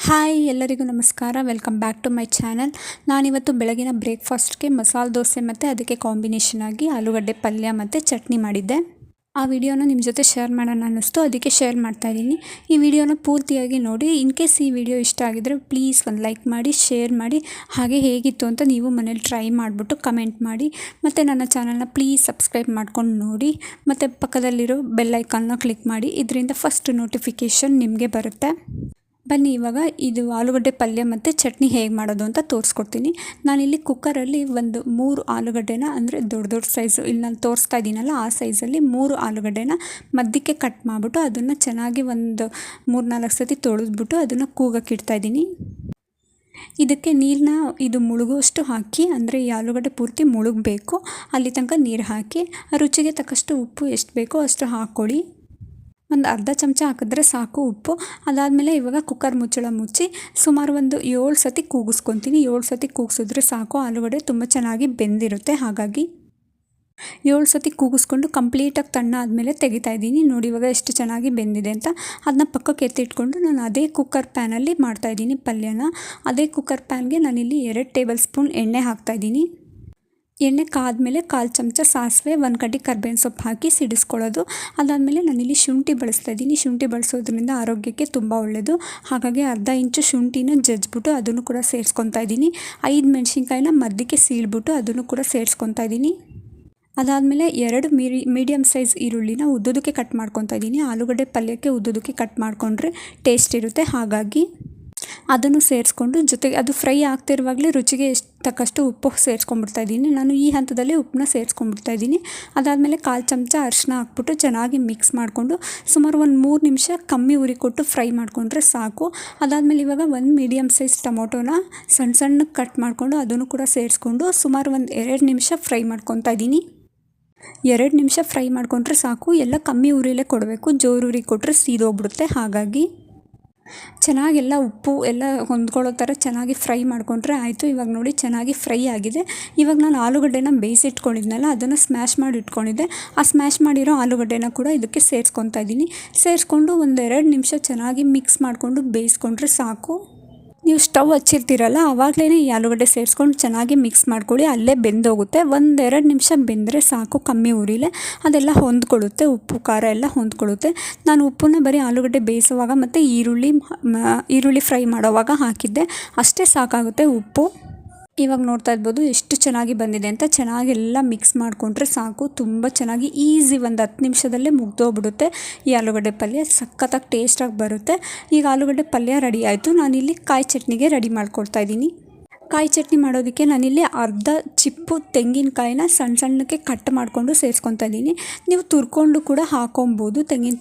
Hi ಎಲ್ಲರಿಗೂ ನಮಸ್ಕಾರ. Welcome back to my channel. ನಾನಿವತ್ತು ಬೆಳಗಿನ ಬ್ರೇಕ್ಫಾಸ್ಟ್ಗೆ ಮಸಾಲೆ ದೋಸೆ ಮತ್ತು ಅದಕ್ಕೆ ಕಾಂಬಿನೇಷನ್ ಆಗಿ ಆಲೂಗಡ್ಡೆ ಪಲ್ಯ ಮತ್ತು ಚಟ್ನಿ ಮಾಡಿದ್ದೆ. ಆ ವಿಡಿಯೋನ ನಿಮ್ಮ ಜೊತೆ ಶೇರ್ ಮಾಡೋಣ ಅನ್ನಿಸ್ತು, ಅದಕ್ಕೆ ಶೇರ್ ಮಾಡ್ತಾಯಿದ್ದೀನಿ. ಈ ವಿಡಿಯೋನ ಪೂರ್ತಿಯಾಗಿ ನೋಡಿ. ಇನ್ ಕೇಸ್ ಈ ವಿಡಿಯೋ ಇಷ್ಟ ಆಗಿದ್ರೆ ಪ್ಲೀಸ್ ಒಂದು ಲೈಕ್ ಮಾಡಿ, ಶೇರ್ ಮಾಡಿ, ಹಾಗೆ ಹೇಗಿತ್ತು ಅಂತ ನೀವು ಮನೇಲಿ ಟ್ರೈ ಮಾಡಿಬಿಟ್ಟು ಕಮೆಂಟ್ ಮಾಡಿ. ಮತ್ತು ನನ್ನ ಚಾನಲ್ನ ಪ್ಲೀಸ್ ಸಬ್ಸ್ಕ್ರೈಬ್ ಮಾಡ್ಕೊಂಡು ನೋಡಿ, ಮತ್ತು ಪಕ್ಕದಲ್ಲಿರೋ ಬೆಲ್ ಐಕಾನ್ನ ಕ್ಲಿಕ್ ಮಾಡಿ. ಇದರಿಂದ ಫಸ್ಟ್ ನೋಟಿಫಿಕೇಷನ್ ನಿಮಗೆ ಬರುತ್ತೆ. ಬನ್ನಿ ಇವಾಗ ಇದು ಆಲೂಗಡ್ಡೆ ಪಲ್ಯ ಮತ್ತು ಚಟ್ನಿ ಹೇಗೆ ಮಾಡೋದು ಅಂತ ತೋರಿಸ್ಕೊಡ್ತೀನಿ. ನಾನಿಲ್ಲಿ ಕುಕ್ಕರಲ್ಲಿ ಒಂದು 3 ಆಲೂಗಡ್ಡೆನ, ಅಂದರೆ ದೊಡ್ಡ ಸೈಜು, ಇಲ್ಲಿ ನಾನು ತೋರಿಸ್ತಾ ಇದ್ದೀನಲ್ಲ ಆ ಸೈಜಲ್ಲಿ 3 ಆಲೂಗಡ್ಡೆನ ಮಧ್ಯಕ್ಕೆ ಕಟ್ ಮಾಡಿಬಿಟ್ಟು ಅದನ್ನು ಚೆನ್ನಾಗಿ ಒಂದು 3-4 ಸತಿ ತೊಳೆದ್ಬಿಟ್ಟು ಅದನ್ನು ಕೂಗಕ್ಕೆ ಇಡ್ತಾಯಿದ್ದೀನಿ. ಇದಕ್ಕೆ ನೀರನ್ನ ಇದು ಮುಳುಗುವಷ್ಟು ಹಾಕಿ, ಅಂದರೆ ಈ ಆಲೂಗಡ್ಡೆ ಪೂರ್ತಿ ಮುಳುಗಬೇಕು, ಅಲ್ಲಿ ತನಕ ನೀರು ಹಾಕಿ ರುಚಿಗೆ ತಕ್ಕಷ್ಟು ಉಪ್ಪು ಎಷ್ಟು ಬೇಕೋ ಅಷ್ಟು ಹಾಕ್ಕೊಳ್ಳಿ. ಒಂದು ಅರ್ಧ ಚಮಚ ಹಾಕಿದ್ರೆ ಸಾಕು ಉಪ್ಪು. ಅದಾದಮೇಲೆ ಇವಾಗ ಕುಕ್ಕರ್ ಮುಚ್ಚಳ ಮುಚ್ಚಿ ಸುಮಾರು ಒಂದು 7 ಸತಿ ಕೂಗಿಸ್ಕೊತೀನಿ. 7 ಸತಿ ಕೂಗಿಸಿದ್ರೆ ಸಾಕು, ಆಲೂಗಡ್ಡೆ ತುಂಬ ಚೆನ್ನಾಗಿ ಬೆಂದಿರುತ್ತೆ. ಹಾಗಾಗಿ 7 ಸತಿ ಕೂಗಿಸ್ಕೊಂಡು ಕಂಪ್ಲೀಟಾಗಿ ತಣ್ಣ ಆದಮೇಲೆ ತೆಗಿತಾ ಇದ್ದೀನಿ. ನೋಡಿ ಇವಾಗ ಎಷ್ಟು ಚೆನ್ನಾಗಿ ಬೆಂದಿದೆ ಅಂತ. ಅದನ್ನ ಪಕ್ಕಕ್ಕೆ ಎತ್ತಿಟ್ಕೊಂಡು ನಾನು ಅದೇ ಕುಕ್ಕರ್ ಪ್ಯಾನಲ್ಲಿ ಮಾಡ್ತಾಯಿದ್ದೀನಿ ಪಲ್ಯನ. ಅದೇ ಕುಕ್ಕರ್ ಪ್ಯಾನ್ಗೆ ನಾನಿಲ್ಲಿ 2 ಟೇಬಲ್ ಸ್ಪೂನ್ ಎಣ್ಣೆ ಹಾಕ್ತಾಯಿದ್ದೀನಿ. ಎಣ್ಣೆ ಕಾದ್ಮೇಲೆ 1/4 ಚಮಚ ಸಾಸಿವೆ, 1 ಕಡ್ಡಿ ಕರ್ಬೇವಿನ ಸೊಪ್ಪು ಹಾಕಿ ಸಿಡಿಸ್ಕೊಳ್ಳೋದು. ಅದಾದಮೇಲೆ ನಾನಿಲ್ಲಿ ಶುಂಠಿ ಬಳಸ್ತಾಯಿದ್ದೀನಿ. ಶುಂಠಿ ಬಳಸೋದ್ರಿಂದ ಆರೋಗ್ಯಕ್ಕೆ ತುಂಬ ಒಳ್ಳೆಯದು. ಹಾಗಾಗಿ ಅರ್ಧ ಇಂಚು ಶುಂಠಿನ ಜಜ್ಜಿಬಿಟ್ಟು ಅದನ್ನು ಕೂಡ ಸೇರಿಸ್ಕೊತಾ ಇದ್ದೀನಿ. 5 ಮೆಣಸಿನ್ಕಾಯಿನ ಮಧ್ಯಕ್ಕೆ ಸೀಳ್ಬಿಟ್ಟು ಅದನ್ನು ಕೂಡ ಸೇರಿಸ್ಕೊತಾ ಇದ್ದೀನಿ. ಅದಾದಮೇಲೆ 2 ಮೀಡಿಯಮ್ ಸೈಜ್ ಈರುಳ್ಳಿನ ಉದ್ದುದಕ್ಕೆ ಕಟ್ ಮಾಡ್ಕೊತಾ ಇದ್ದೀನಿ. ಆಲೂಗಡ್ಡೆ ಪಲ್ಯಕ್ಕೆ ಉದ್ದುದಕ್ಕೆ ಕಟ್ ಮಾಡಿಕೊಂಡ್ರೆ ಟೇಸ್ಟ್ ಇರುತ್ತೆ. ಹಾಗಾಗಿ ಅದನ್ನು ಸೇರಿಸ್ಕೊಂಡು ಜೊತೆಗೆ ಅದು ಫ್ರೈ ಆಗ್ತಿರುವಾಗಲೇ ರುಚಿಗೆ ತಕ್ಕಷ್ಟು ಉಪ್ಪು ಸೇರಿಸ್ಕೊಂಡ್ಬಿಡ್ತಾ ಇದ್ದೀನಿ. ನಾನು ಈ ಹಂತದಲ್ಲಿ ಉಪ್ಪನ್ನ ಸೇರಿಸ್ಕೊಂಡ್ಬಿಡ್ತಾ ಇದ್ದೀನಿ. ಅದಾದಮೇಲೆ 1/4 ಚಮಚ ಅರಿಶಿನ ಹಾಕ್ಬಿಟ್ಟು ಚೆನ್ನಾಗಿ ಮಿಕ್ಸ್ ಮಾಡಿಕೊಂಡು ಸುಮಾರು ಒಂದು 3 ನಿಮಿಷ ಕಮ್ಮಿ ಉರಿ ಕೊಟ್ಟು ಫ್ರೈ ಮಾಡಿಕೊಂಡ್ರೆ ಸಾಕು. ಅದಾದಮೇಲೆ ಇವಾಗ 1 ಮೀಡಿಯಮ್ ಸೈಜ್ ಟೊಮೊಟೊನ ಸಣ್ಣಕ್ಕೆ ಕಟ್ ಮಾಡಿಕೊಂಡು ಅದನ್ನು ಕೂಡ ಸೇರಿಸ್ಕೊಂಡು ಸುಮಾರು ಒಂದು 2 ನಿಮಿಷ ಫ್ರೈ ಮಾಡ್ಕೊತಾ ಇದ್ದೀನಿ. 2 ನಿಮಿಷ ಫ್ರೈ ಮಾಡಿಕೊಂಡ್ರೆ ಸಾಕು. ಎಲ್ಲ ಕಮ್ಮಿ ಉರಿಲೇ ಕೊಡಬೇಕು, ಜೋರು ಉರಿ ಕೊಟ್ಟರೆ ಸೀದೋಗ್ಬಿಡುತ್ತೆ. ಹಾಗಾಗಿ ಚೆನ್ನಾಗೆಲ್ಲ ಉಪ್ಪು ಎಲ್ಲ ಹೊಂದ್ಕೊಳ್ಳೋ ಥರ ಚೆನ್ನಾಗಿ ಫ್ರೈ ಮಾಡಿಕೊಂಡ್ರೆ ಆಯಿತು. ಇವಾಗ ನೋಡಿ ಚೆನ್ನಾಗಿ ಫ್ರೈ ಆಗಿದೆ. ಇವಾಗ ನಾನು ಆಲೂಗಡ್ಡೆನ ಬೇಯಿಸಿಟ್ಕೊಂಡಿದ್ನಲ್ಲ ಅದನ್ನು ಸ್ಮ್ಯಾಶ್ ಮಾಡಿ ಇಟ್ಕೊಂಡಿದ್ದೆ. ಆ ಸ್ಮ್ಯಾಶ್ ಮಾಡಿರೋ ಆಲೂಗಡ್ಡೆನ ಕೂಡ ಇದಕ್ಕೆ ಸೇರಿಸ್ಕೊತಾ ಇದ್ದೀನಿ. ಸೇರಿಸ್ಕೊಂಡು ಒಂದು 2 ನಿಮಿಷ ಚೆನ್ನಾಗಿ ಮಿಕ್ಸ್ ಮಾಡಿಕೊಂಡು ಬೇಯಿಸ್ಕೊಂಡ್ರೆ ಸಾಕು. ನೀವು ಸ್ಟವ್ ಹಚ್ಚಿರ್ತೀರಲ್ಲ ಆವಾಗಲೇ ಈ ಆಲೂಗಡ್ಡೆ ಸೇರಿಸ್ಕೊಂಡು ಚೆನ್ನಾಗಿ ಮಿಕ್ಸ್ ಮಾಡ್ಕೊಳ್ಳಿ, ಅಲ್ಲೇ ಬೆಂದೋಗುತ್ತೆ. 1-2 ನಿಮಿಷ ಬೆಂದರೆ ಸಾಕು ಕಮ್ಮಿ ಉರಿಲೆ. ಅದೆಲ್ಲ ಹೊಂದ್ಕೊಳ್ಳುತ್ತೆ, ಉಪ್ಪು ಖಾರ ಎಲ್ಲ ಹೊಂದ್ಕೊಳ್ಳುತ್ತೆ. ನಾನು ಉಪ್ಪನ್ನ ಬರೀ ಆಲೂಗಡ್ಡೆ ಬೇಯಿಸುವಾಗ ಮತ್ತು ಈರುಳ್ಳಿ ಫ್ರೈ ಮಾಡೋವಾಗ ಹಾಕಿದ್ದೆ, ಅಷ್ಟೇ ಸಾಕಾಗುತ್ತೆ ಉಪ್ಪು. ಇವಾಗ ನೋಡ್ತಾ ಇರ್ಬೋದು ಎಷ್ಟು ಚೆನ್ನಾಗಿ ಬಂದಿದೆ ಅಂತ. ಚೆನ್ನಾಗಿ ಎಲ್ಲ ಮಿಕ್ಸ್ ಮಾಡಿಕೊಂಡ್ರೆ ಸಾಕು, ತುಂಬ ಚೆನ್ನಾಗಿ ಈಸಿ ಒಂದು 10 ನಿಮಿಷದಲ್ಲೇ ಮುಗ್ದೋಗ್ಬಿಡುತ್ತೆ. ಈ ಆಲೂಗಡ್ಡೆ ಪಲ್ಯ ಸಖತ್ತಾಗಿ ಟೇಸ್ಟಾಗಿ ಬರುತ್ತೆ. ಈಗ ಆಲೂಗಡ್ಡೆ ಪಲ್ಯ ರೆಡಿ ಆಯಿತು. ನಾನಿಲ್ಲಿ ಕಾಯಿ ಚಟ್ನಿಗೆ ರೆಡಿ ಮಾಡ್ಕೊಳ್ತಾ ಇದ್ದೀನಿ. ಕಾಯಿ ಚಟ್ನಿ ಮಾಡೋದಕ್ಕೆ ನಾನಿಲ್ಲಿ ಅರ್ಧ ಚಿಪ್ಪು ತೆಂಗಿನಕಾಯಿನ ಸಣ್ಣಕ್ಕೆ ಕಟ್ ಮಾಡಿಕೊಂಡು ಸೇರಿಸ್ಕೊತಾ ಇದ್ದೀನಿ. ನೀವು ತುರ್ಕೊಂಡು ಕೂಡ ಹಾಕೊಬೋದು, ತೆಂಗಿನ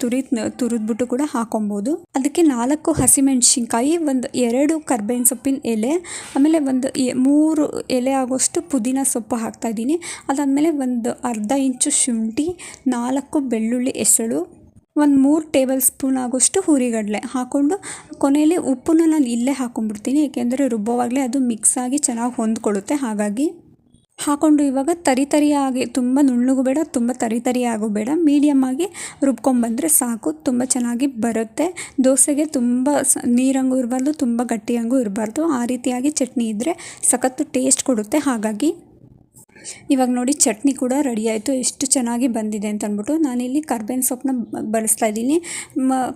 ತುರಿದ್ಬಿಟ್ಟು ಕೂಡ ಹಾಕೊಬೋದು. ಅದಕ್ಕೆ 4 ಹಸಿಮೆಣಸಿನ್ಕಾಯಿ, ಒಂದು 2 ಕರ್ಬೇವಿನ ಸೊಪ್ಪಿನ ಎಲೆ, ಆಮೇಲೆ ಒಂದು 3 ಎಲೆ ಆಗೋಷ್ಟು ಪುದೀನ ಸೊಪ್ಪು ಹಾಕ್ತಾಯಿದ್ದೀನಿ. ಅದಾದಮೇಲೆ ಒಂದು ಅರ್ಧ ಇಂಚು ಶುಂಠಿ, 4 ಬೆಳ್ಳುಳ್ಳಿ ಎಸಳು, ಒಂದು 3 ಟೇಬಲ್ ಸ್ಪೂನ್ ಆಗೋಷ್ಟು ಹುರಿಗಡಲೆ ಹಾಕ್ಕೊಂಡು ಕೊನೆಯಲ್ಲಿ ಉಪ್ಪನ್ನ ನಾನು ಇಲ್ಲೇ ಹಾಕ್ಕೊಂಡ್ಬಿಡ್ತೀನಿ. ಏಕೆಂದರೆ ರುಬ್ಬೋವಾಗಲೇ ಅದು ಮಿಕ್ಸ್ ಆಗಿ ಚೆನ್ನಾಗಿ ಹೊಂದ್ಕೊಳ್ಳುತ್ತೆ. ಹಾಗಾಗಿ ಹಾಕ್ಕೊಂಡು ಇವಾಗ ತರಿಯಾಗಿ, ತುಂಬ ನುಣ್ಣಗೂ ಬೇಡ, ತುಂಬ ತರಿ ಆಗೋ ಬೇಡ, ಮೀಡಿಯಮ್ ಆಗಿ ರುಬ್ಕೊಂಡ್ಬಂದರೆ ಸಾಕು. ತುಂಬ ಚೆನ್ನಾಗಿ ಬರುತ್ತೆ. ದೋಸೆಗೆ ತುಂಬ ನೀರಂಗೂ ಇರಬಾರ್ದು, ತುಂಬ ಗಟ್ಟಿಯಂಗೂ ಇರಬಾರ್ದು. ಆ ರೀತಿಯಾಗಿ ಚಟ್ನಿ ಇದ್ದರೆ ಸಖತ್ತು ಟೇಸ್ಟ್ ಕೊಡುತ್ತೆ. ಹಾಗಾಗಿ ಇವಾಗ ನೋಡಿ ಚಟ್ನಿ ಕೂಡ ರೆಡಿ ಆಯಿತು. ಎಷ್ಟು ಚೆನ್ನಾಗಿ ಬಂದಿದೆ ಅಂತ ಅಂದ್ಬಿಟ್ಟು ನಾನಿಲ್ಲಿ ಕರ್ಬೇವಿನ ಸೊಪ್ಪನ್ನ ಬಳಸ್ತಾ ಇದ್ದೀನಿ.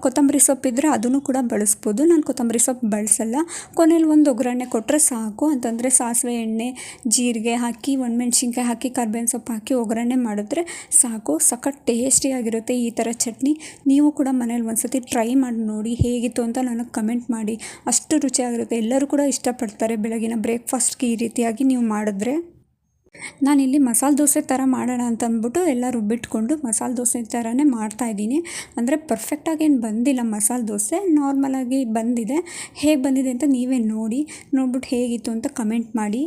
ಕೊತ್ತಂಬರಿ ಸೊಪ್ಪಿದ್ದರೆ ಅದನ್ನು ಕೂಡ ಬಳಸ್ಬೋದು. ನಾನು ಕೊತ್ತಂಬರಿ ಸೊಪ್ಪು ಬಳಸಲ್ಲ. ಕೊನೆಯಲ್ಲಿ ಒಂದು ಒಗ್ಗರಣೆ ಕೊಟ್ಟರೆ ಸಾಕು. ಅಂತಂದರೆ ಸಾಸಿವೆ, ಎಣ್ಣೆ, ಜೀರಿಗೆ ಹಾಕಿ, ಒಣಮೆಣ್ಸಿನ್ಕಾಯಿ ಹಾಕಿ, ಕರ್ಬೇವಿನ ಸೊಪ್ಪು ಹಾಕಿ ಒಗ್ಗರಣೆ ಮಾಡಿದ್ರೆ ಸಾಕು. ಸಖತ್ ಟೇಸ್ಟಿಯಾಗಿರುತ್ತೆ ಈ ಥರ ಚಟ್ನಿ. ನೀವು ಕೂಡ ಮನೇಲಿ ಒಂದು ಸತಿ ಟ್ರೈ ಮಾಡಿ ನೋಡಿ, ಹೇಗಿತ್ತು ಅಂತ ನನಗೆ ಕಮೆಂಟ್ ಮಾಡಿ. ಅಷ್ಟು ರುಚಿಯಾಗಿರುತ್ತೆ, ಎಲ್ಲರೂ ಕೂಡ ಇಷ್ಟಪಡ್ತಾರೆ. ಬೆಳಗಿನ ಬ್ರೇಕ್ಫಾಸ್ಟ್ಗೆ ಈ ರೀತಿಯಾಗಿ ನೀವು ಮಾಡಿದ್ರೆ. ನಾನಿಲ್ಲಿ ಮಸಾಲೆ ದೋಸೆ ಥರ ಮಾಡೋಣ ಅಂತ ಅಂದ್ಬಿಟ್ಟು ಎಲ್ಲ ರುಬ್ಬಿಟ್ಕೊಂಡು ಮಸಾಲೆ ದೋಸೆ ಥರನೇ ಮಾಡ್ತಾಯಿದ್ದೀನಿ. ಅಂದರೆ ಪರ್ಫೆಕ್ಟಾಗಿ ಏನು ಬಂದಿಲ್ಲ ಮಸಾಲೆ ದೋಸೆ, ನಾರ್ಮಲಾಗಿ ಬಂದಿದೆ. ಹೇಗೆ ಬಂದಿದೆ ಅಂತ ನೀವೇ ನೋಡ್ಬಿಟ್ಟು ಹೇಗಿತ್ತು ಅಂತ ಕಮೆಂಟ್ ಮಾಡಿ.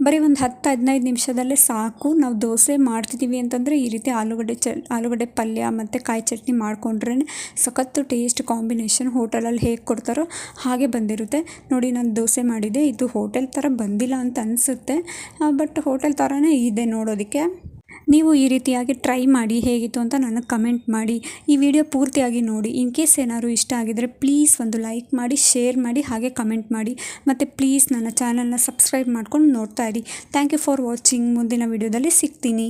ಬರೀ ಒಂದು 10-15 ನಿಮಿಷದಲ್ಲೇ ಸಾಕು. ನಾವು ದೋಸೆ ಮಾಡ್ತಿದ್ದೀವಿ ಅಂತಂದರೆ ಈ ರೀತಿ ಆಲೂಗಡ್ಡೆ ಪಲ್ಯ ಮತ್ತು ಕಾಯಿ ಚಟ್ನಿ ಮಾಡಿಕೊಂಡ್ರೆ ಸಖತ್ತು ಟೇಸ್ಟ್ ಕಾಂಬಿನೇಷನ್. ಹೋಟೆಲಲ್ಲಿ ಹೇಗೆ ಕೊಡ್ತಾರೋ ಹಾಗೆ ಬಂದಿರುತ್ತೆ. ನೋಡಿ ನಾನು ದೋಸೆ ಮಾಡಿದ್ದೆ, ಇದು ಹೋಟೆಲ್ ಥರ ಬಂದಿಲ್ಲ ಅಂತ ಅನಿಸುತ್ತೆ, ಬಟ್ ಹೋಟೆಲ್ ಥರನೇ ಇದೆ ನೋಡೋದಕ್ಕೆ. ನೀವು ಈ ರೀತಿಯಾಗಿ ಟ್ರೈ ಮಾಡಿ ಹೇಗಿತ್ತು ಅಂತ ನನಗೆ ಕಮೆಂಟ್ ಮಾಡಿ. ಈ ವಿಡಿಯೋ ಪೂರ್ತಿಯಾಗಿ ನೋಡಿ. ಇನ್ ಕೇಸ್ ಏನಾದರೂ ಇಷ್ಟ ಆಗಿದರೆ ಪ್ಲೀಸ್ ಒಂದು ಲೈಕ್ ಮಾಡಿ, ಶೇರ್ ಮಾಡಿ, ಹಾಗೆ ಕಮೆಂಟ್ ಮಾಡಿ. ಮತ್ತು ಪ್ಲೀಸ್ ನನ್ನ ಚಾನಲ್ನ ಸಬ್ಸ್ಕ್ರೈಬ್ ಮಾಡ್ಕೊಂಡು ನೋಡ್ತಾ ಇರಿ. Thank you for watching. ಮುಂದಿನ ವಿಡಿಯೋದಲ್ಲಿ ಸಿಗ್ತೀನಿ.